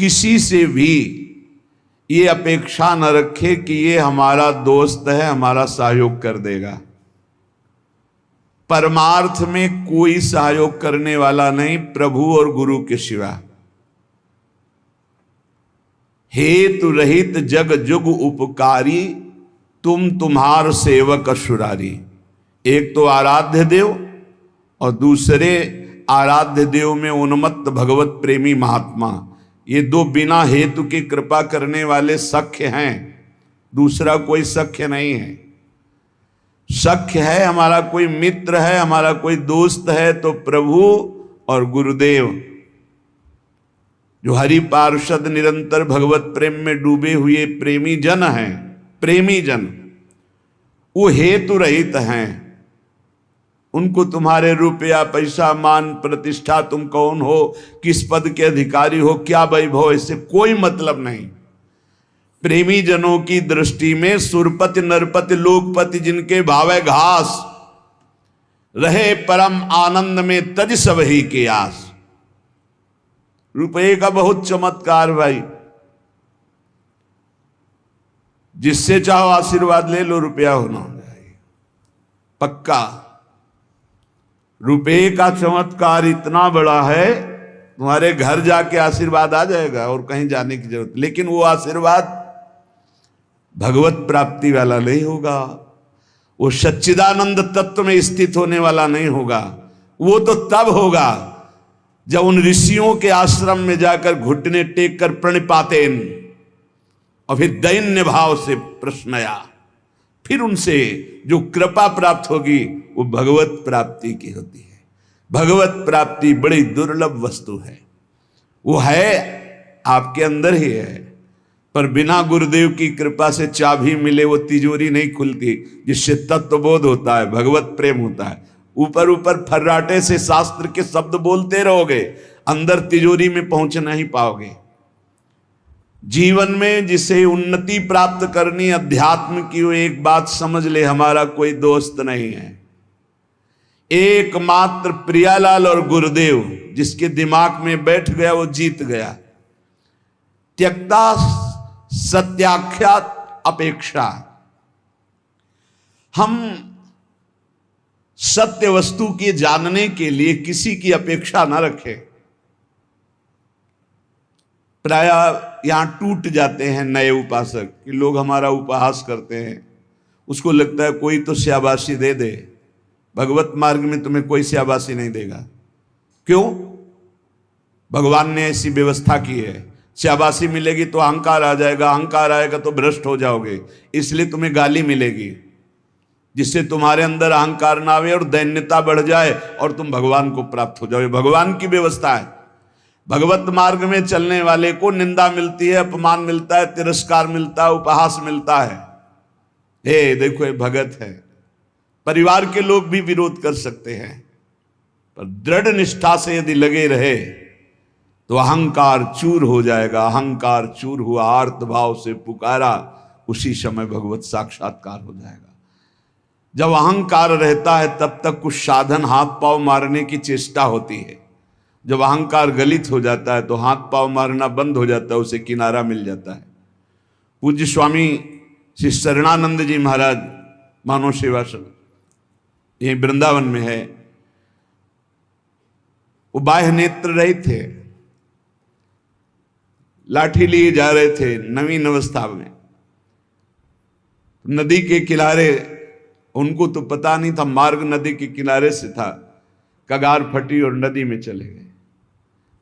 किसी से भी ये अपेक्षा न रखे कि ये हमारा दोस्त है, हमारा सहयोग कर देगा। परमार्थ में कोई सहयोग करने वाला नहीं प्रभु और गुरु के सिवा। हेतु रहित जग जुग उपकारी, तुम तुम्हार सेवक असुरारी। एक तो आराध्य देव और दूसरे आराध्य देव में उन्मत्त भगवत प्रेमी महात्मा, ये दो बिना हेतु की कृपा करने वाले सख्य हैं। दूसरा कोई सख्य नहीं है। सख्य है हमारा कोई मित्र है, हमारा कोई दोस्त है तो प्रभु और गुरुदेव, जो हरि पार्षद निरंतर भगवत प्रेम में डूबे हुए प्रेमी जन हैं। प्रेमी जन वो हेतु रहित हैं। उनको तुम्हारे रुपया पैसा मान प्रतिष्ठा, तुम कौन हो, किस पद के अधिकारी हो, क्या वैभव, इससे कोई मतलब नहीं। प्रेमी जनों की दृष्टि में सुरपति नरपति लोकपति जिनके भावे घास, रहे परम आनंद में तज सब ही के आस। रुपये का बहुत चमत्कार भाई, जिससे चाहो आशीर्वाद ले लो, रुपया होना चाहिए पक्का। रुपये का चमत्कार इतना बड़ा है, तुम्हारे घर जाके आशीर्वाद आ जाएगा और कहीं जाने की जरूरत। लेकिन वो आशीर्वाद भगवत प्राप्ति वाला नहीं होगा, वो सच्चिदानंद तत्व में स्थित होने वाला नहीं होगा। वो तो तब होगा जब उन ऋषियों के आश्रम में जाकर घुटने टेक कर प्रणिपातेन और फिर दैन्य भाव से प्रश्नया, फिर उनसे जो कृपा प्राप्त होगी वो भगवत प्राप्ति की होती है। भगवत प्राप्ति बड़ी दुर्लभ वस्तु है। वो है आपके अंदर ही है, पर बिना गुरुदेव की कृपा से चाबी मिले वो तिजोरी नहीं खुलती, जिससे तत्वबोध होता है, भगवत प्रेम होता है। ऊपर ऊपर फर्राटे से शास्त्र के शब्द बोलते रहोगे, अंदर तिजोरी में पहुंच नहीं पाओगे। जीवन में जिसे उन्नति प्राप्त करनी अध्यात्म की, वो एक बात समझ ले, हमारा कोई दोस्त नहीं है। एकमात्र प्रियालाल और गुरुदेव जिसके दिमाग में बैठ गया वो जीत गया। त्यक्ता सत्याख्यात अपेक्षा, हम सत्य वस्तु के जानने के लिए किसी की अपेक्षा ना रखें। प्राय यहां टूट जाते हैं नए उपासक कि लोग हमारा उपहास करते हैं, उसको लगता है कोई तो शाबाशी दे दे। भगवत मार्ग में तुम्हें कोई शाबाशी नहीं देगा। क्यों? भगवान ने ऐसी व्यवस्था की है। शाबाशी मिलेगी तो अहंकार आ जाएगा, अहंकार आएगा तो भ्रष्ट हो जाओगे, इसलिए तुम्हें गाली मिलेगी, जिससे तुम्हारे अंदर अहंकार ना आवे और दैन्यता बढ़ जाए और तुम भगवान को प्राप्त हो जाओ। भगवान की व्यवस्था है। भगवत मार्ग में चलने वाले को निंदा मिलती है, अपमान मिलता है, तिरस्कार मिलता है, उपहास मिलता है। हे देखो ये भगत है। परिवार के लोग भी विरोध कर सकते हैं, पर दृढ़ निष्ठा से यदि लगे रहे तो अहंकार चूर हो जाएगा। अहंकार चूर हुआ, आर्त भाव से पुकारा, उसी समय भगवत साक्षात्कार हो जाएगा। जब अहंकार रहता है तब तक कुछ साधन हाथ पांव मारने की चेष्टा होती है। जब अहंकार गलित हो जाता है तो हाथ पांव मारना बंद हो जाता है, उसे किनारा मिल जाता है। पूज्य स्वामी श्री शरणानंद जी महाराज मानव सेवा समिति यही वृंदावन में है, वो बाह्य नेत्र रहित थे, लाठी लिए जा रहे थे नवीन अवस्था में। नदी के किनारे, उनको तो पता नहीं था मार्ग नदी के किनारे से था, कगार फटी और नदी में चले गए।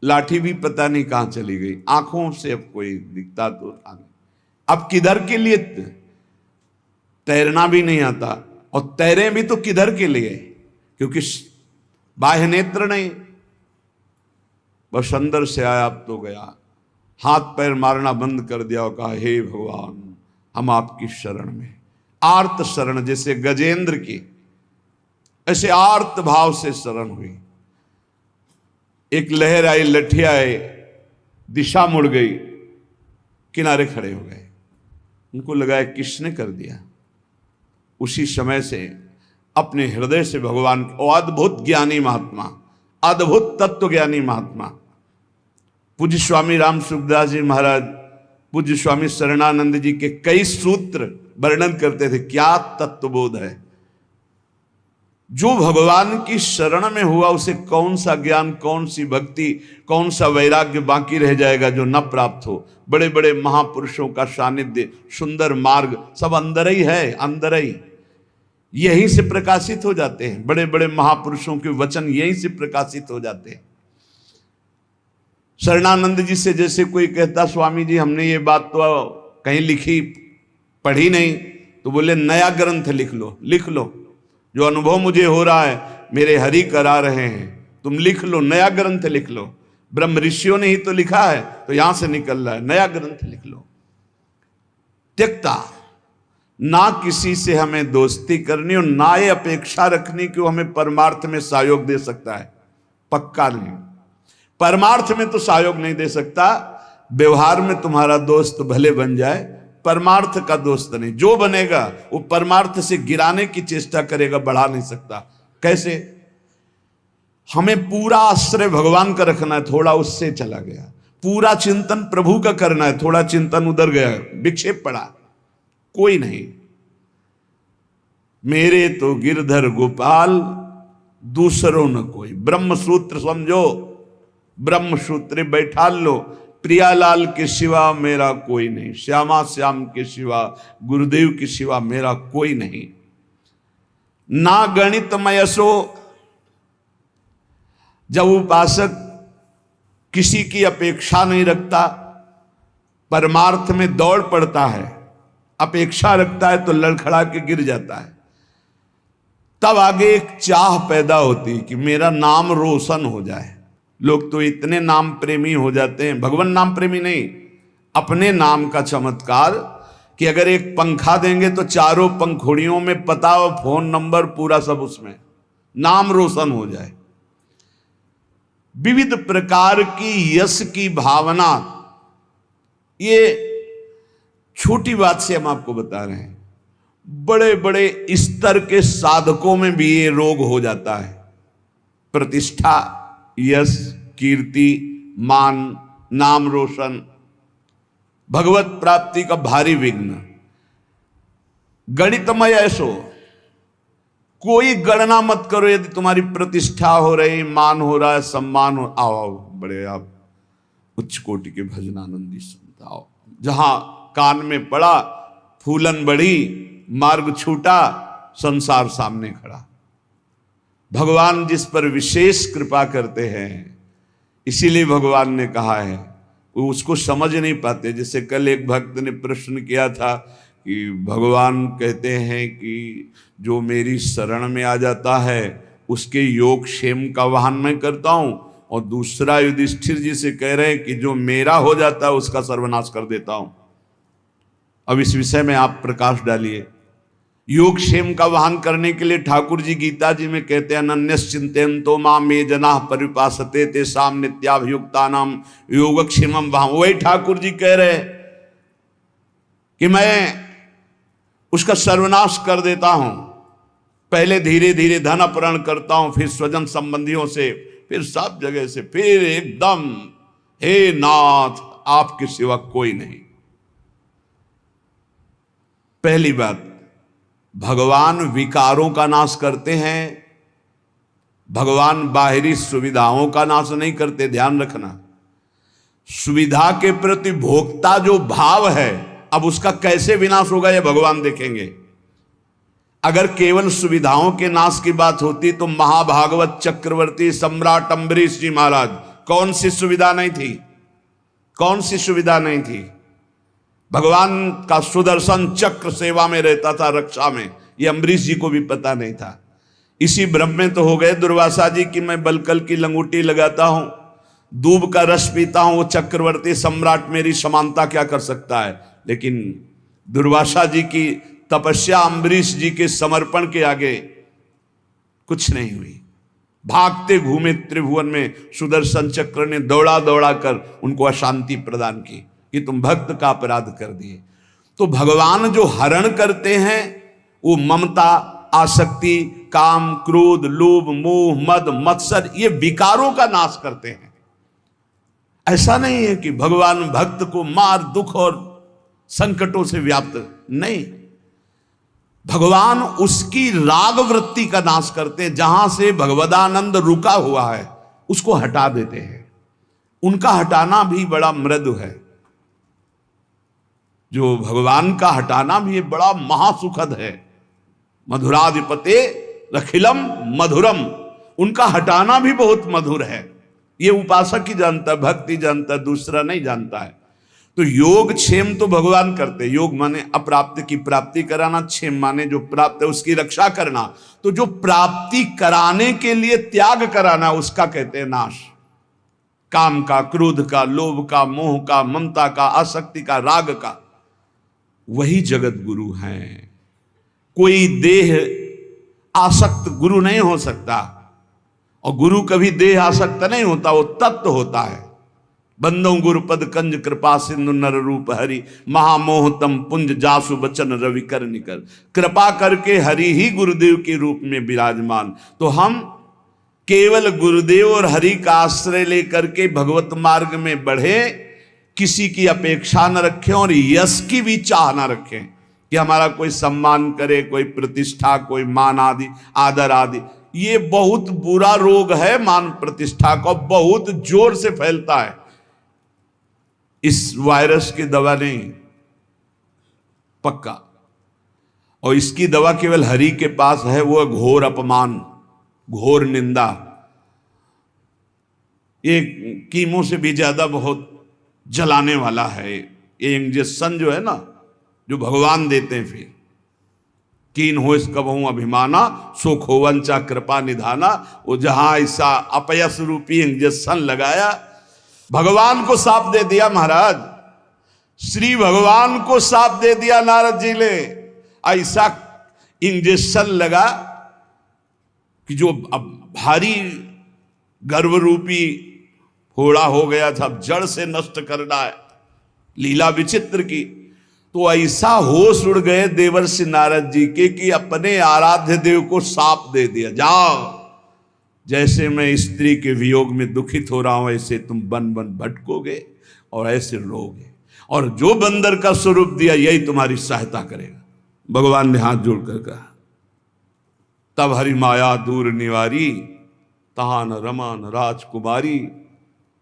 लाठी भी पता नहीं कहां चली गई, आंखों से अब कोई दिखता तो आगे। अब किधर के लिए? तैरना भी नहीं आता, और तैरे भी तो किधर के लिए? क्योंकि बाह्य नेत्र नहीं, बस अंदर से आया अब तो गया। हाथ पैर मारना बंद कर दिया और कहा हे भगवान हम आपकी शरण में। आर्त शरण, जैसे गजेंद्र की, ऐसे आर्त भाव से शरण हुई। एक लहर आई, लठिया आई, दिशा मुड़ गई, किनारे खड़े हो गए। उनको लगा किसने कर दिया। उसी समय से अपने हृदय से भगवान, अद्भुत ज्ञानी महात्मा, अद्भुत तत्व ज्ञानी महात्मा, पूज्य स्वामी राम सुखदास जी महाराज, पूज्य स्वामी शरणानंद जी के कई सूत्र वर्णन करते थे। क्या तत्वबोध है। जो भगवान की शरण में हुआ उसे कौन सा ज्ञान, कौन सी भक्ति, कौन सा वैराग्य बाकी रह जाएगा जो न प्राप्त हो। बड़े बड़े महापुरुषों का सानिध्य, सुंदर मार्ग सब अंदर ही है, अंदर ही यहीं से प्रकाशित हो जाते हैं। बड़े बड़े महापुरुषों के वचन यहीं से प्रकाशित हो जाते हैं। शरणानंद जी से जैसे कोई कहता स्वामी जी हमने ये बात तो कहीं लिखी पढ़ी नहीं, तो बोले नया ग्रंथ लिख लो, लिख लो। जो अनुभव मुझे हो रहा है मेरे हरि करा रहे हैं, तुम लिख लो, नया ग्रंथ लिख लो। ब्रह्म ऋषियों ने ही तो लिखा है, तो यहां से निकल रहा है, नया ग्रंथ लिख लो। त्यक्ता, ना किसी से हमें दोस्ती करनी और ना ये अपेक्षा रखनी कि वो हमें परमार्थ में सहयोग दे सकता है। पक्का नहीं, परमार्थ में तो सहयोग नहीं दे सकता। व्यवहार में तुम्हारा दोस्त भले बन जाए, परमार्थ का दोस्त नहीं। जो बनेगा वो परमार्थ से गिराने की चेष्टा करेगा, बढ़ा नहीं सकता। कैसे? हमें पूरा आश्रय भगवान का रखना है, थोड़ा उससे चला गया। पूरा चिंतन प्रभु का करना है, थोड़ा चिंतन उधर गया, विक्षेप पड़ा, कोई नहीं। मेरे तो गिरधर गोपाल, दूसरों न कोई। ब्रह्म सूत्र समझो, ब्रह्म सूत्र बैठा लो। प्रियालाल के सिवा मेरा कोई नहीं, श्यामा श्याम के सिवा, गुरुदेव के सिवा मेरा कोई नहीं। ना गणित मयसो, जब उपासक किसी की अपेक्षा नहीं रखता, परमार्थ में दौड़ पड़ता है, अपेक्षा रखता है तो लड़खड़ा के गिर जाता है। तब आगे एक चाह पैदा होती कि मेरा नाम रोशन हो जाए। लोग तो इतने नाम प्रेमी हो जाते हैं, भगवान नाम प्रेमी नहीं, अपने नाम का चमत्कार, कि अगर एक पंखा देंगे तो चारों पंखुड़ियों में पता और फोन नंबर पूरा सब उसमें, नाम रोशन हो जाए। विविध प्रकार की यश की भावना, ये छोटी बात से हम आपको बता रहे हैं, बड़े बड़े स्तर के साधकों में भी ये रोग हो जाता है। प्रतिष्ठा, यश, कीर्ति, मान, नाम रोशन, भगवत प्राप्ति का भारी विघ्न। गणितमय ऐसो, कोई गणना मत करो। यदि तुम्हारी प्रतिष्ठा हो रही, मान हो रहा है, सम्मान हो, आओ बड़े आप उच्च कोटि के भजनानंदी संत आओ। जहां कान में पड़ा, फूलन बढ़ी, मार्ग छूटा, संसार सामने खड़ा। भगवान जिस पर विशेष कृपा करते हैं, इसीलिए भगवान ने कहा है, वो उसको समझ नहीं पाते। जैसे कल एक भक्त ने प्रश्न किया था कि भगवान कहते हैं कि जो मेरी शरण में आ जाता है उसके योग क्षेम का वाहन मैं करता हूं, और दूसरा युधिष्ठिर जी से कह रहे हैं कि जो मेरा हो जाता है उसका सर्वनाश कर देता हूं। अब इस विषय में आप प्रकाश डालिए। योग क्षेम का वाहन करने के लिए ठाकुर जी गीता जी में कहते हैं, अनन्यश्चिन्तयन्तो मां मे जनाः परिपासते तेषां नित्याभियुक्तानां योगक्षेमं वहां। वही ठाकुर जी कह रहे कि मैं उसका सर्वनाश कर देता हूं। पहले धीरे धीरे धन अपहरण करता हूं, फिर स्वजन संबंधियों से, फिर सब जगह से, फिर एकदम हे नाथ आपके सिवा कोई नहीं। पहली बात, भगवान विकारों का नाश करते हैं, भगवान बाहरी सुविधाओं का नाश नहीं करते। ध्यान रखना, सुविधा के प्रति भोक्ता जो भाव है, अब उसका कैसे विनाश होगा ये भगवान देखेंगे। अगर केवल सुविधाओं के नाश की बात होती तो महाभागवत चक्रवर्ती सम्राट अम्बरीश जी महाराज, कौन सी सुविधा नहीं थी, कौन सी सुविधा नहीं थी। भगवान का सुदर्शन चक्र सेवा में रहता था, रक्षा में, ये अम्बरीश जी को भी पता नहीं था। इसी भ्रम में तो हो गए दुर्वासा जी कि मैं बलकल की लंगोटी लगाता हूं, दूब का रस पीता हूं, वो चक्रवर्ती सम्राट मेरी समानता क्या कर सकता है। लेकिन दुर्वासा जी की तपस्या अम्बरीश जी के समर्पण के आगे कुछ नहीं हुई। भागते घूमे त्रिभुवन में, सुदर्शन चक्र ने दौड़ा दौड़ा कर उनको अशांति प्रदान की कि तुम भक्त का अपराध कर दिए। तो भगवान जो हरण करते हैं वो ममता, आसक्ति, काम, क्रोध, लोभ, मोह, मद, मत्सर, ये विकारों का नाश करते हैं। ऐसा नहीं है कि भगवान भक्त को मार दुख और संकटों से व्याप्त, नहीं, भगवान उसकी राग वृत्ति का नाश करते हैं। जहां से भगवदानंद रुका हुआ है उसको हटा देते हैं। उनका हटाना भी बड़ा मृदु है, जो भगवान का हटाना भी बड़ा महासुखद है। मधुराधिपते रखिलम मधुरम, उनका हटाना भी बहुत मधुर है। ये उपासक ही जानता है, भक्ति जानता है, दूसरा नहीं जानता है। तो योग क्षेम तो भगवान करते, योग माने अप्राप्त की प्राप्ति कराना, क्षेम माने जो प्राप्त है उसकी रक्षा करना। तो जो प्राप्ति कराने के लिए त्याग कराना उसका कहते हैं नाश। काम का, क्रोध का, लोभ का, मोह का, ममता का, आसक्ति का, राग का, वही जगत गुरु हैं। कोई देह आसक्त गुरु नहीं हो सकता, और गुरु कभी देह आसक्त नहीं होता, वो तत्व होता है। बंदो गुरुपद कंज कृपा सिंधु नर रूप हरि, महामोहतम पुंज जासु बचन रवि कर निकर। कृपा करके हरि ही गुरुदेव के रूप में विराजमान। तो हम केवल गुरुदेव और हरि का आश्रय लेकर के भगवत मार्ग में बढ़े, किसी की अपेक्षा न रखें और यश की भी चाह न रखें कि हमारा कोई सम्मान करे, कोई प्रतिष्ठा, कोई मान आदि, आदर आदि। ये बहुत बुरा रोग है मान प्रतिष्ठा का, बहुत जोर से फैलता है। इस वायरस की दवा नहीं पक्का, और इसकी दवा केवल हरि के पास है, वो घोर अपमान, घोर निंदा। ये कीमो से भी ज्यादा बहुत जलाने वाला है ये इंजेक्शन जो है ना, जो भगवान देते हैं। फिर कीन हो इस कबहू अभिमाना, सो खोवंचा कृपा निधाना। वो जहां ऐसा अपयस रूपी इंजेक्शन लगाया, भगवान को साफ दे दिया महाराज, श्री भगवान को साफ दे दिया नारद जी ने। ऐसा इंजेक्शन लगा कि जो अब भारी गर्भ रूपी फोड़ा हो गया था, अब जड़ से नष्ट करना है, लीला विचित्र की। तो ऐसा होश उड़ गए देवर्षि नारद जी के कि अपने आराध्य देव को साप दे दिया, जाओ, जैसे मैं स्त्री के वियोग में दुखित हो रहा हूं ऐसे तुम बन बन भटकोगे और ऐसे रोगे, और जो बंदर का स्वरूप दिया यही तुम्हारी सहायता करेगा। भगवान ने हाथ जोड़कर कहा, तब हरि माया दूर निवारी, तहान रमान राजकुमारी,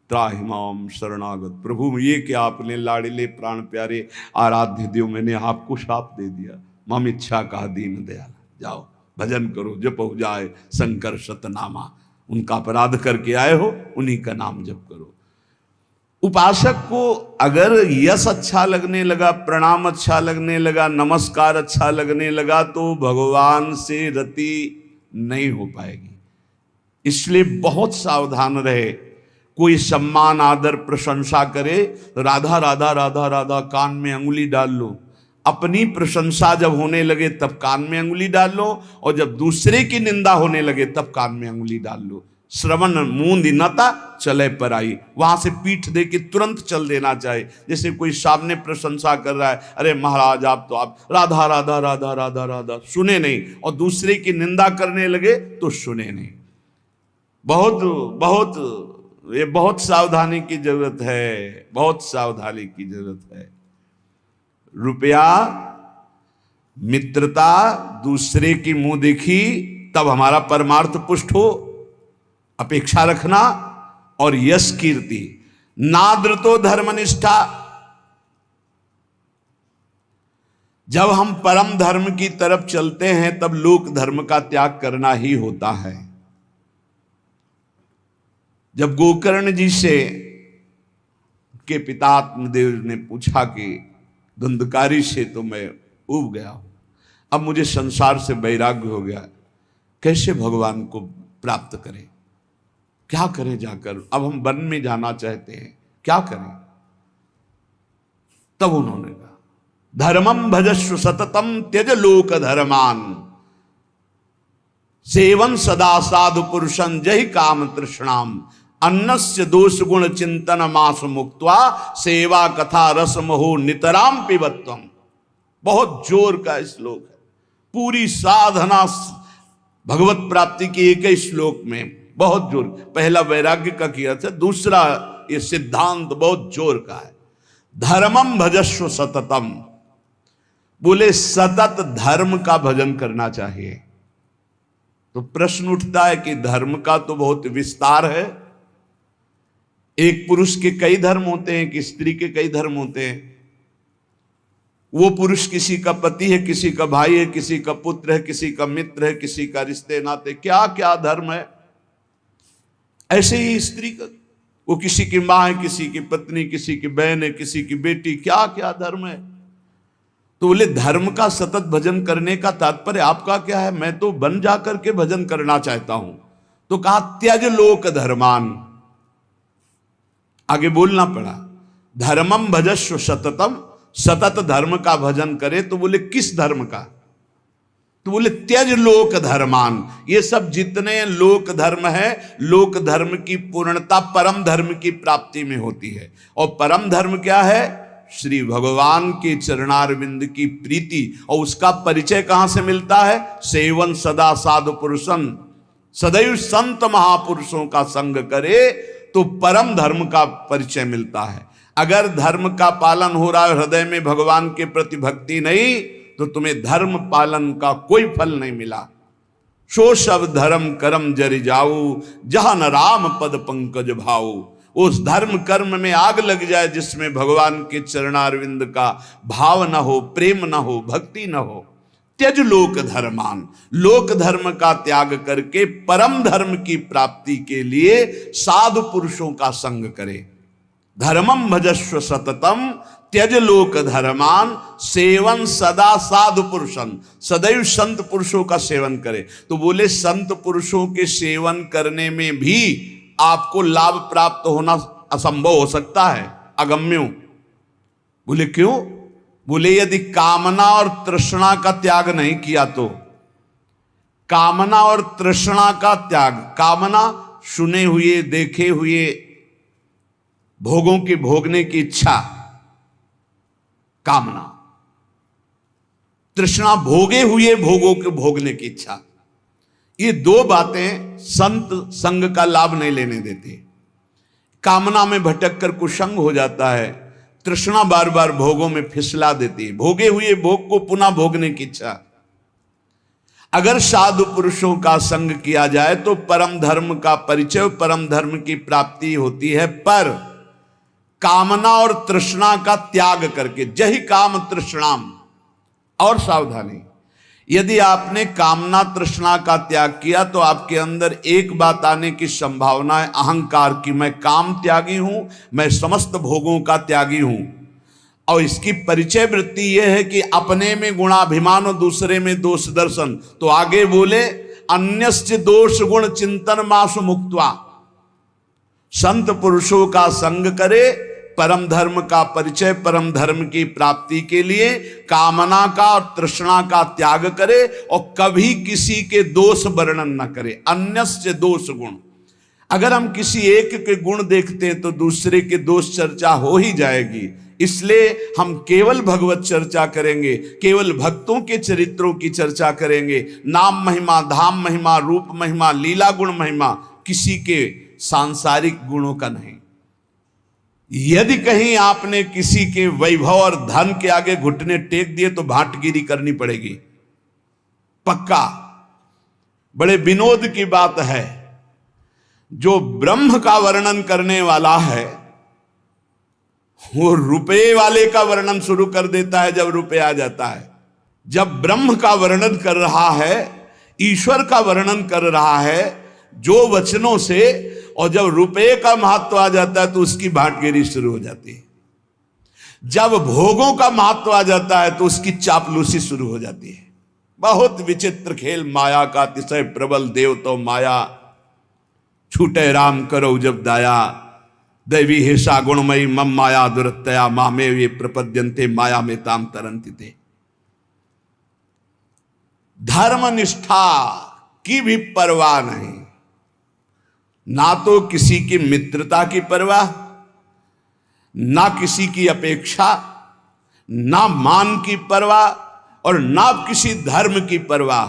त्राहिमाम शरणागत। प्रभु ये कि आपने लाड़िले प्राण प्यारे आराध्य देव, मैंने आपको शाप दे दिया, मम इच्छा कहा दीन दयाल, जाओ भजन करो, जप हो जाए शंकर शतनामा। उनका अपराध करके आए हो, उन्हीं का नाम जप करो। उपासक को अगर यश अच्छा लगने लगा, प्रणाम अच्छा लगने लगा, नमस्कार अच्छा लगने लगा, तो भगवान से रति नहीं हो पाएगी। इसलिए बहुत सावधान रहे। कोई सम्मान आदर प्रशंसा करे, राधा राधा राधा राधा कान में अंगुली डाल लो। अपनी प्रशंसा जब होने लगे तब कान में अंगुली डाल लो, और जब दूसरे की निंदा होने लगे तब कान में अंगुली डाल लो। श्रवण मूंद नता चले पर आई, वहां से पीठ दे के तुरंत चल देना चाहिए। जैसे कोई सामने प्रशंसा कर रहा है, अरे महाराज आप राधा राधा राधा राधा राधा, सुने नहीं, और दूसरे की निंदा करने लगे तो सुने नहीं। बहुत बहुत ये बहुत सावधानी की जरूरत है, बहुत सावधानी की जरूरत है। रुपया, मित्रता, दूसरे की मुंह देखी तब हमारा परमार्थ पुष्ट हो, अपेक्षा रखना, और यश कीर्ति, नाद्रतो धर्मनिष्ठा। जब हम परम धर्म की तरफ चलते हैं तब लोक धर्म का त्याग करना ही होता है। जब गोकर्ण जी से के पिता आत्मदेव ने पूछा कि धुंधकारी से तो मैं उब गया हूं, अब मुझे संसार से वैराग्य हो गया, कैसे भगवान को प्राप्त करें, क्या करें जाकर, अब हम वन में जाना चाहते हैं, क्या करें। तब उन्होंने कहा, धर्मम भजस्व सततम त्यज लोक धर्मान, सेवन सदा साधु पुरुषं जहि काम तृष्णाम, अन्नस्य दोष गुण चिंतन मास मुक्त्वा, सेवा कथा रसम हो नितराम पिबत्वम। बहुत जोर का श्लोक है। पूरी साधना भगवत प्राप्ति की एक ही श्लोक में बहुत जोर। पहला वैराग्य का किया था, दूसरा ये सिद्धांत बहुत जोर का है। धर्मम भजस्व सततम, बोले सतत धर्म का भजन करना चाहिए। तो प्रश्न उठता है कि धर्म का तो बहुत विस्तार है, एक पुरुष के कई धर्म होते हैं कि स्त्री के कई धर्म होते हैं। वो पुरुष किसी का पति है, किसी का भाई है, किसी का पुत्र है, किसी का मित्र है, किसी का रिश्ते नाते, क्या क्या धर्म है। ऐसे ही स्त्री का, वो किसी की मां है, किसी की पत्नी, किसी की बहन है, किसी की बेटी, क्या क्या धर्म है। तो बोले धर्म का सतत भजन करने का तात्पर्य आपका क्या है? मैं तो बन जाकर के भजन करना चाहता हूं। तो कहा त्यज लोक धर्मान, आगे बोलना पड़ा, धर्मम भजस्व सततम, सतत धर्म का भजन करे। तो बोले किस धर्म का? तो बोले त्यज लोक धर्मान। ये सब जितने लोक धर्म है, लोक धर्म की पूर्णता परम धर्म की प्राप्ति में होती है। और परम धर्म क्या है? श्री भगवान के चरणारविंद की प्रीति। और उसका परिचय कहां से मिलता है? सेवन सदा साधु पुरुषन, सदैव संत महापुरुषों का संग करे तो परम धर्म का परिचय मिलता है। अगर धर्म का पालन हो रहा है, हृदय में भगवान के प्रति भक्ति नहीं, तो तुम्हें धर्म पालन का कोई फल नहीं मिला। सो सब धर्म कर्म जरि जाऊ, जहां न राम पद पंकज भाऊ। उस धर्म कर्म में आग लग जाए जिसमें भगवान के चरणारविंद का भाव न हो, प्रेम न हो, भक्ति न हो। त्यज लोक धर्मान, लोक धर्म का त्याग करके परम धर्म की प्राप्ति के लिए साधु पुरुषों का संग करे। धर्मम भजस्व सततम त्यज लोक धर्मान, सेवन सदा साधु पुरुषन, सदैव संत पुरुषों का सेवन करे। तो बोले संत पुरुषों के सेवन करने में भी आपको लाभ प्राप्त होना असंभव हो सकता है, अगम्य। बोले क्यों? बोले यदि कामना और तृष्णा का त्याग नहीं किया तो। कामना और तृष्णा का त्याग, कामना सुने हुए देखे हुए भोगों की भोगने की इच्छा, कामना, तृष्णा भोगे हुए भोगों के भोगने की इच्छा। ये दो बातें संत संग का लाभ नहीं लेने देती। कामना में भटक कर कुसंग हो जाता है, तृष्णा बार बार भोगों में फिसला देती है, भोगे हुए भोग को पुनः भोगने की इच्छा। अगर साधु पुरुषों का संग किया जाए तो परम धर्म का परिचय, परम धर्म की प्राप्ति होती है। पर कामना और तृष्णा का त्याग करके, जहि काम तृष्णाम। और सावधानी, यदि आपने कामना तृष्णा का त्याग किया तो आपके अंदर एक बात आने की संभावना है, अहंकार की। मैं काम त्यागी हूं, मैं समस्त भोगों का त्यागी हूं। और इसकी परिचय वृत्ति यह है कि अपने में गुणाभिमान और दूसरे में दोष दर्शन। तो आगे बोले अन्यस्य दोष गुण चिंतन मासु मुक्त्वा, संत पुरुषों का संग करे, परम धर्म का परिचय, परम धर्म की प्राप्ति के लिए कामना का और तृष्णा का त्याग करे और कभी किसी के दोष वर्णन न करे। अन्यस्य दोष गुण, अगर हम किसी एक के गुण देखते हैं तो दूसरे के दोष चर्चा हो ही जाएगी। इसलिए हम केवल भगवत चर्चा करेंगे, केवल भक्तों के चरित्रों की चर्चा करेंगे। नाम महिमा, धाम महिमा, रूप महिमा, लीला गुण महिमा, किसी के सांसारिक गुणों का नहीं। यदि कहीं आपने किसी के वैभव और धन के आगे घुटने टेक दिए तो भाटगिरी करनी पड़ेगी, पक्का। बड़े विनोद की बात है, जो ब्रह्म का वर्णन करने वाला है वो रुपये वाले का वर्णन शुरू कर देता है जब रुपये आ जाता है। जब ब्रह्म का वर्णन कर रहा है, ईश्वर का वर्णन कर रहा है जो वचनों से, और जब रुपये का महत्व आ जाता है तो उसकी भाटगिरी शुरू हो जाती है। जब भोगों का महत्व आ जाता है तो उसकी चापलूसी शुरू हो जाती है। बहुत विचित्र खेल माया का, अतिशय प्रबल देव तो माया, छूटे राम करो जब दाया, दैवी हेषा गुणमयी मम माया दुरतया, मामे ये प्रपद्यन्ते माया में ताम तरंति थे। धर्मनिष्ठा की भी परवाह नहीं, ना तो किसी की मित्रता की परवाह, ना किसी की अपेक्षा, ना मान की परवाह और ना किसी धर्म की परवाह।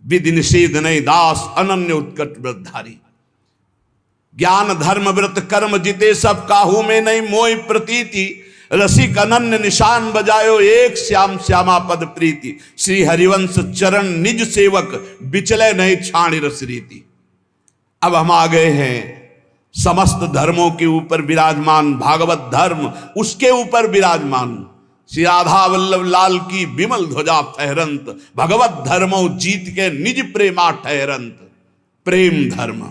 विधि निषेध नहीं दास अनन्य उत्कट व्रतधारी। ज्ञान धर्म व्रत कर्म जिते सब काहू में नहीं मोहि प्रतीति, रसिक अनन्य निशान बजायो एक श्याम श्यामा पद प्रीति, श्री हरिवंश चरण निज सेवक बिचले नहीं छाणी रस रीति। अब हम आ गए हैं समस्त धर्मों के ऊपर विराजमान भागवत धर्म, उसके ऊपर विराजमान श्री राधा वल्लभ लाल की विमल ध्वजा फहरंत, भगवत धर्मो जीत के निज प्रेमा ठहरंत। प्रेम धर्म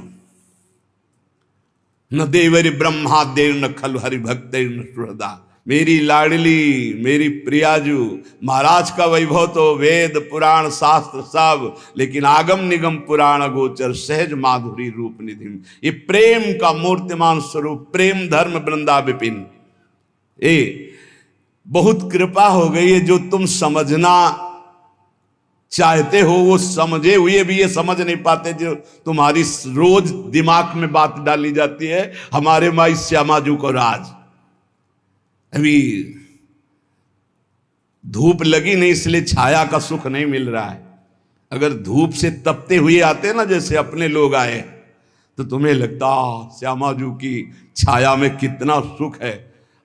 न देवरि ब्रह्मा देव न खल हरि भक्त न सुहृदा। मेरी लाडली मेरी प्रियाजू, महाराज का वैभव तो वेद पुराण शास्त्र सब, लेकिन आगम निगम पुराण गोचर सहज माधुरी रूप निधि। ये प्रेम का मूर्तिमान स्वरूप प्रेम धर्म वृंदा विपिन। बहुत कृपा हो गई है, जो तुम समझना चाहते हो वो समझे हुए भी ये समझ नहीं पाते, जो तुम्हारी रोज दिमाग में बात डाली जाती है। हमारे माई श्यामाजू को राज, अभी धूप लगी नहीं इसलिए छाया का सुख नहीं मिल रहा है। अगर धूप से तपते हुए आते ना, जैसे अपने लोग आए, तो तुम्हें लगता श्यामाजू की छाया में कितना सुख है।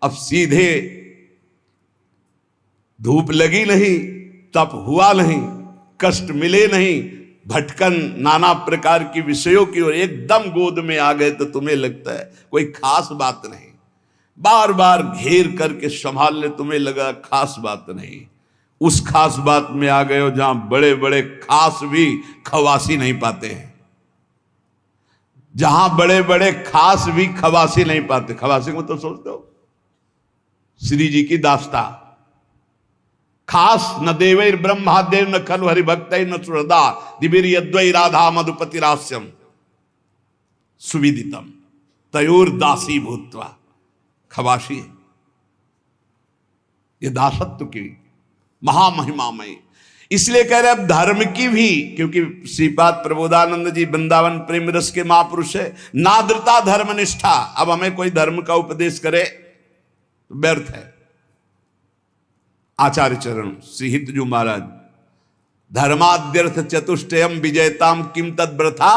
अब सीधे धूप लगी नहीं, तप हुआ नहीं, कष्ट मिले नहीं, भटकन नाना प्रकार की विषयों की ओर एकदम गोद में आ गए, तो तुम्हें लगता है कोई खास बात नहीं। बार बार घेर करके संभाल ले, तुम्हें लगा खास बात नहीं। उस खास बात में आ गए हो जहां बड़े बड़े खास भी खवासी नहीं पाते हैं, जहां बड़े बड़े खास भी खवासी नहीं पाते। खवासी को तो सोचते हो श्री जी की दास्ता, खास न देवैर ब्रह्मा देव न खलु हरि भक्त न सुहृदा, दिवीर यद्वै राधा मधुपति रास्यम सुविदितम तयोर दासी भूत्वा। खवासी है ये दासत्व की महामहिमामयी। इसलिए कह रहे अब धर्म की भी, क्योंकि श्रीपाद प्रबोधानंद जी वृंदावन प्रेम रस के महापुरुष है, नाद्रता धर्म निष्ठा। अब हमें कोई धर्म का उपदेश करे तो व्यर्थ है। आचार्य चरण श्री हितजू महाराज, धर्माद्यर्थ चतुष्टयम विजयताम किम तद्व्रथा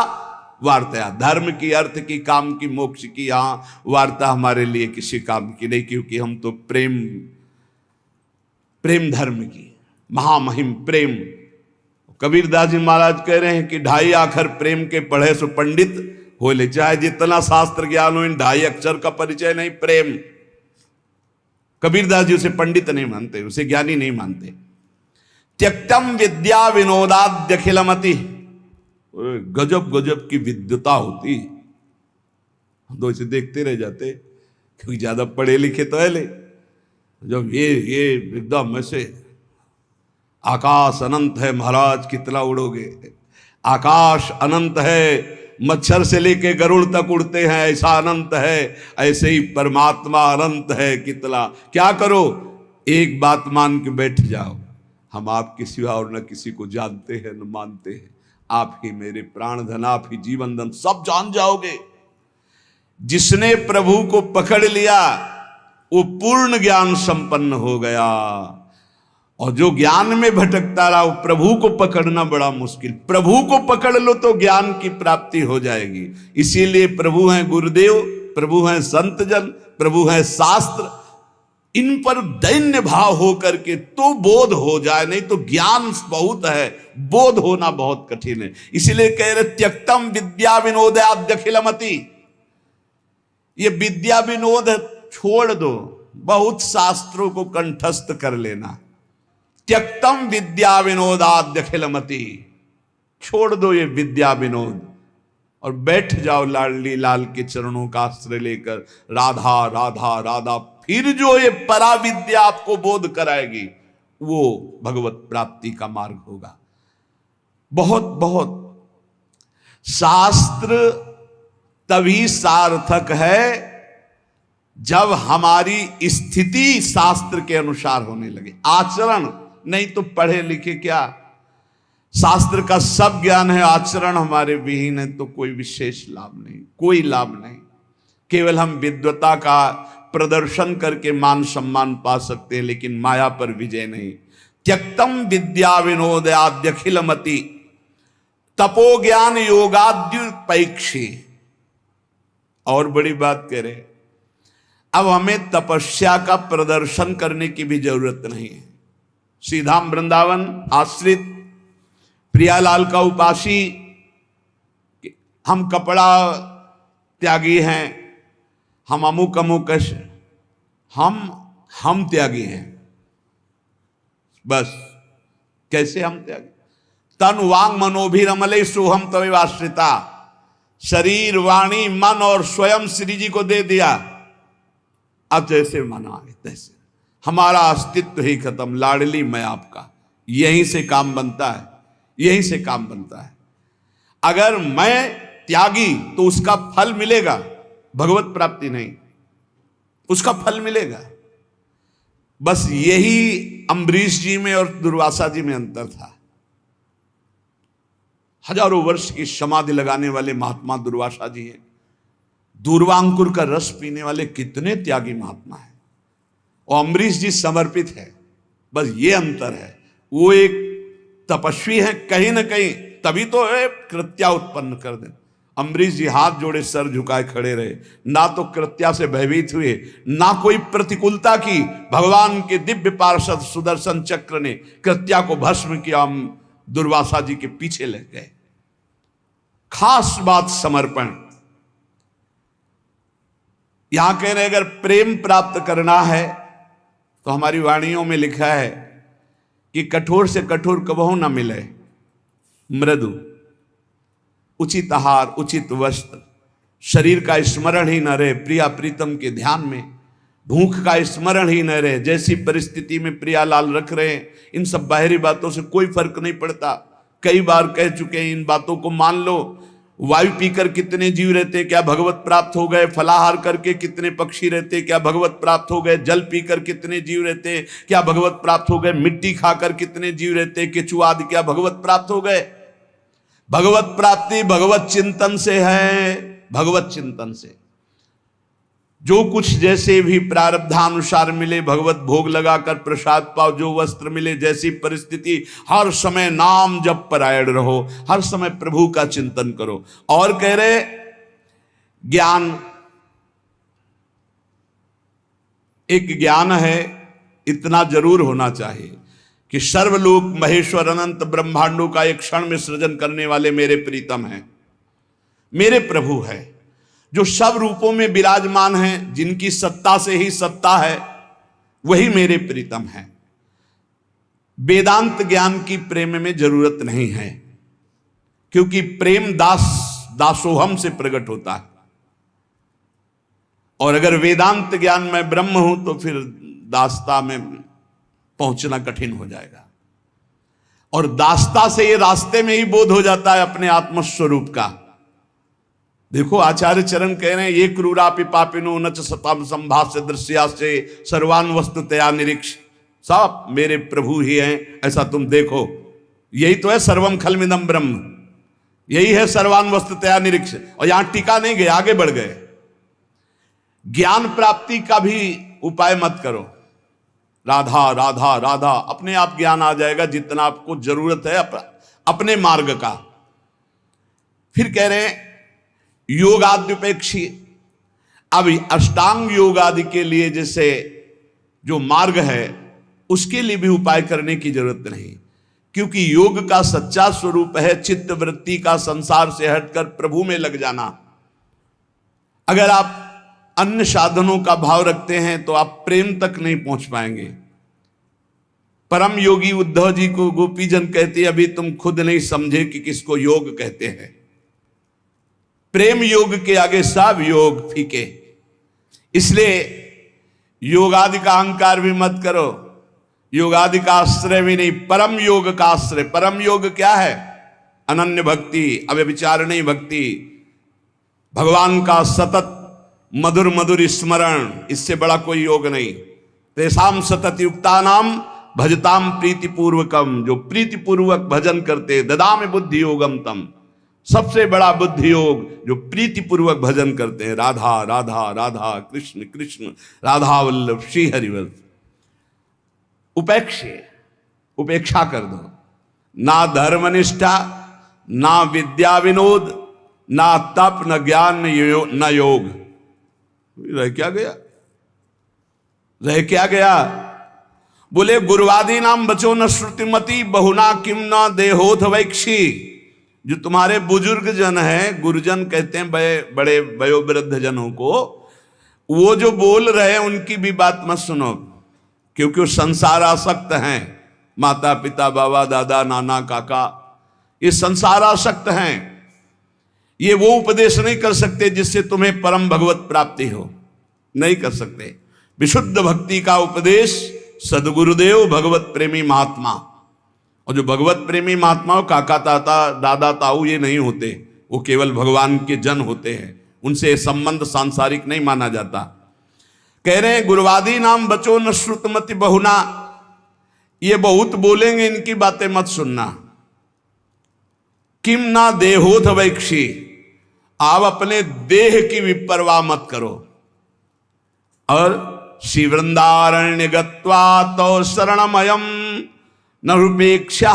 वार्ता। धर्म की, अर्थ की, काम की, मोक्ष की यहां वार्ता हमारे लिए किसी काम की नहीं, क्योंकि हम तो प्रेम धर्म की महामहिम प्रेम। कबीरदास जी महाराज कह रहे हैं कि 2.5 अक्षर प्रेम के पढ़े सो पंडित हो ले। चाहे जितना शास्त्र ज्ञान हो, इन 2.5 अक्षर का परिचय नहीं प्रेम। कबीरदास जी उसे पंडित नहीं मानते, उसे ज्ञानी नहीं मानते। त्यक्तम विद्या विनोदाद्य खिलमति। गजब गजब की विद्वता होती, हम तो इसे देखते रह जाते, क्योंकि ज्यादा पढ़े लिखे तो है ले। जब ये एकदम ऐसे आकाश अनंत है महाराज, कितना उड़ोगे। आकाश अनंत है, मच्छर से लेके गरुड़ तक उड़ते हैं, ऐसा अनंत है। ऐसे ही परमात्मा अनंत है, कितना। क्या करो, एक बात मान के बैठ जाओ, हम आपके सिवा और न किसी को जानते हैं न मानते हैं। आप ही मेरे प्राण धन, आप ही जीवन धन, सब जान जाओगे। जिसने प्रभु को पकड़ लिया वो पूर्ण ज्ञान संपन्न हो गया, और जो ज्ञान में भटकता रहा वो प्रभु को पकड़ना बड़ा मुश्किल। प्रभु को पकड़ लो तो ज्ञान की प्राप्ति हो जाएगी। इसीलिए प्रभु हैं गुरुदेव, प्रभु हैं संत जन, प्रभु हैं शास्त्र, इन पर दैन्य भाव हो करके तो बोध हो जाए, नहीं तो ज्ञान बहुत है, बोध होना बहुत कठिन है। इसीलिए कह रहे त्यक्तम विद्या विनोदाद्यखिलमति। ये विद्या विनोद छोड़ दो, बहुत शास्त्रों को कंठस्थ कर लेना। त्यक्तम विद्या विनोदाद्यखिलमति, छोड़ दो ये विद्या विनोद और बैठ जाओ लाडली लाल के चरणों का आश्रय लेकर। राधा राधा राधा, फिर जो ये परा विद्या आपको बोध कराएगी वो भगवत प्राप्ति का मार्ग होगा। बहुत बहुत शास्त्र तभी सार्थक है जब हमारी स्थिति शास्त्र के अनुसार होने लगे, आचरण नहीं तो पढ़े लिखे क्या। शास्त्र का सब ज्ञान है, आचरण हमारे विहीन है तो कोई विशेष लाभ नहीं, कोई लाभ नहीं। केवल हम विद्वता का प्रदर्शन करके मान सम्मान पा सकते हैं, लेकिन माया पर विजय नहीं। त्यक्तम विद्या विनोदाद्यखिलमति, तपो ज्ञान योगाद्युपैक्षी। और बड़ी बात कह रहे, अब हमें तपस्या का प्रदर्शन करने की भी जरूरत नहीं है। सीधाम वृंदावन आश्रित प्रियालाल का उपासी, हम कपड़ा त्यागी हैं, हम अमुक अमुक, हम त्यागी हैं। बस कैसे हम त्यागी? तन वांग मनोभिरमले सोहम तवे आश्रिता, शरीर वाणी मन और स्वयं श्री जी को दे दिया। अब जैसे मन आए तैसे, हमारा अस्तित्व ही खत्म, लाडली मैं आपका। यहीं से काम बनता है, यहीं से काम बनता है। अगर मैं त्यागी तो उसका फल मिलेगा, भगवत प्राप्ति नहीं, उसका फल मिलेगा। बस यही अम्बरीश जी में और दुर्वासा जी में अंतर था। हजारों वर्ष की समाधि लगाने वाले महात्मा दुर्वासा जी हैं, दूर्वांकुर का रस पीने वाले कितने त्यागी महात्मा हैं, और अम्बरीश जी समर्पित है। बस ये अंतर है, वो एक तपस्वी है कहीं ना कहीं, तभी तो कृत्या उत्पन्न कर दे। अम्बरीश जी हाथ जोड़े सर झुकाए खड़े रहे, ना तो कृत्या से भयभीत हुए, ना कोई प्रतिकूलता की। भगवान के दिव्य पार्षद सुदर्शन चक्र ने कृत्या को भस्म किया, दुर्वासा जी के पीछे लग गए। खास बात समर्पण। यहां कह रहे अगर प्रेम प्राप्त करना है तो हमारी वाणियों में लिखा है कि कठोर से कठोर कबहू ना मिले, मृदु, उचित आहार, उचित वस्त्र, शरीर का स्मरण ही न रहे प्रिया प्रीतम के ध्यान में, भूख का स्मरण ही न रहे। जैसी परिस्थिति में प्रियालाल रख रहे हैं, इन सब बाहरी बातों से कोई फर्क नहीं पड़ता। कई बार कह चुके हैं, इन बातों को मान लो। वायु पीकर कितने जीव रहते, क्या भगवत प्राप्त हो गए? फलाहार करके कितने पक्षी रहते, क्या भगवत प्राप्त हो गए? जल पीकर कितने जीव रहते, क्या भगवत प्राप्त हो गए? मिट्टी खाकर कितने जीव रहते, केचुआ आदि, क्या भगवत प्राप्त हो गए? भगवत प्राप्ति भगवत चिंतन से है, भगवत चिंतन से। जो कुछ जैसे भी प्रारब्धानुसार मिले, भगवत भोग लगाकर प्रसाद पाओ, जो वस्त्र मिले, जैसी परिस्थिति, हर समय नाम जप परायण रहो, हर समय प्रभु का चिंतन करो। और कह रहे ज्ञान, एक ज्ञान है, इतना जरूर होना चाहिए कि सर्वलोक महेश्वर अनंत ब्रह्मांडों का एक क्षण में सृजन करने वाले मेरे प्रीतम हैं, मेरे प्रभु है, जो सब रूपों में विराजमान हैं, जिनकी सत्ता से ही सत्ता है, वही मेरे प्रीतम हैं। वेदांत ज्ञान की प्रेम में जरूरत नहीं है, क्योंकि प्रेम दासोहम से प्रकट होता है। और अगर वेदांत ज्ञान में ब्रह्म हूं तो फिर दासता में पहुंचना कठिन हो जाएगा। और दासता से ये रास्ते में ही बोध हो जाता है अपने आत्मस्वरूप का। देखो आचार्य चरण कह रहे हैं, ये क्रूरापि पापिनो न च सताम संभाष्य दृश्या से सर्वान वस्तुतया निरीक्ष। सब मेरे प्रभु ही हैं, ऐसा तुम देखो। यही तो है सर्वम खलमिदम ब्रह्म, यही है सर्वान वस्तुतया निरीक्ष। और यहां टिका नहीं गए, आगे बढ़ गए। ज्ञान प्राप्ति का भी उपाय मत करो, राधा राधा राधा, अपने आप ज्ञान आ जाएगा जितना आपको जरूरत है अपने मार्ग का। फिर कह रहे हैं योगाद्युपेक्षी। अब अष्टांग योग आदि के लिए जैसे जो मार्ग है, उसके लिए भी उपाय करने की जरूरत नहीं, क्योंकि योग का सच्चा स्वरूप है चित्त वृत्ति का संसार से हटकर प्रभु में लग जाना। अगर आप अन्य साधनों का भाव रखते हैं तो आप प्रेम तक नहीं पहुंच पाएंगे। परम योगी उद्धव जी को गोपीजन कहते, अभी तुम खुद नहीं समझे कि किसको योग कहते हैं। प्रेम योग के आगे सब योग फीके। इसलिए योगादि का अहंकार भी मत करो, योगादि का आश्रय भी नहीं, परम योग का आश्रय। परम योग क्या है? अनन्य भक्ति, अव्यभिचारिणी भक्ति, भगवान का सतत मधुर मधुर स्मरण, इससे बड़ा कोई योग नहीं। तेसाम सतत युक्ता नाम भजताम प्रीतिपूर्वकम, जो प्रीतिपूर्वक भजन करते, ददामि बुद्धि योगम तम, सबसे बड़ा बुद्धि योग जो प्रीतिपूर्वक भजन करते हैं। राधा राधा राधा, कृष्ण कृष्ण, राधा वल्लभ श्री हरिवल्लभ। उपेक्षा कर दो। ना धर्मनिष्ठा, ना विद्या विनोद, ना तप न ज्ञान न योग। रह क्या गया, रह क्या गया? बोले गुरुवादी नाम बचो न श्रुतिमती बहुना किम न देहोथ वैक्षी। जो तुम्हारे बुजुर्ग जन है, गुरुजन कहते हैं बड़े वयोवृद्ध जनों को, वो जो बोल रहे हैं उनकी भी बात मत सुनो, क्योंकि वो संसार आसक्त हैं। माता पिता बाबा दादा नाना काका ये संसार आसक्त हैं। ये वो उपदेश नहीं कर सकते जिससे तुम्हें परम भगवत प्राप्ति हो, नहीं कर सकते। विशुद्ध भक्ति का उपदेश सदगुरुदेव भगवत प्रेमी महात्मा, और जो भगवत प्रेमी महात्मा हो, काका ताता दादा ताऊ ये नहीं होते, वो केवल भगवान के जन होते हैं, उनसे संबंध सांसारिक नहीं माना जाता। कह रहे हैं गुरुवादी नाम बचो न श्रुतमति बहुना, ये बहुत बोलेंगे, इनकी बातें मत सुनना। किम ना देहोथ वैक्षी, आप अपने देह की विपरवाह मत करो। और श्री वृंदारण्य गत्वा तो शरणमयम न रूपेक्षा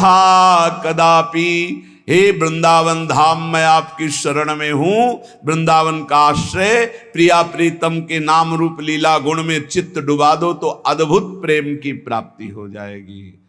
कदापि। हे वृंदावन धाम, मैं आपकी शरण में हूं, वृंदावन का आश्रय, प्रिया प्रीतम के नाम रूप लीला गुण में चित्त डुबा दो तो अद्भुत प्रेम की प्राप्ति हो जाएगी।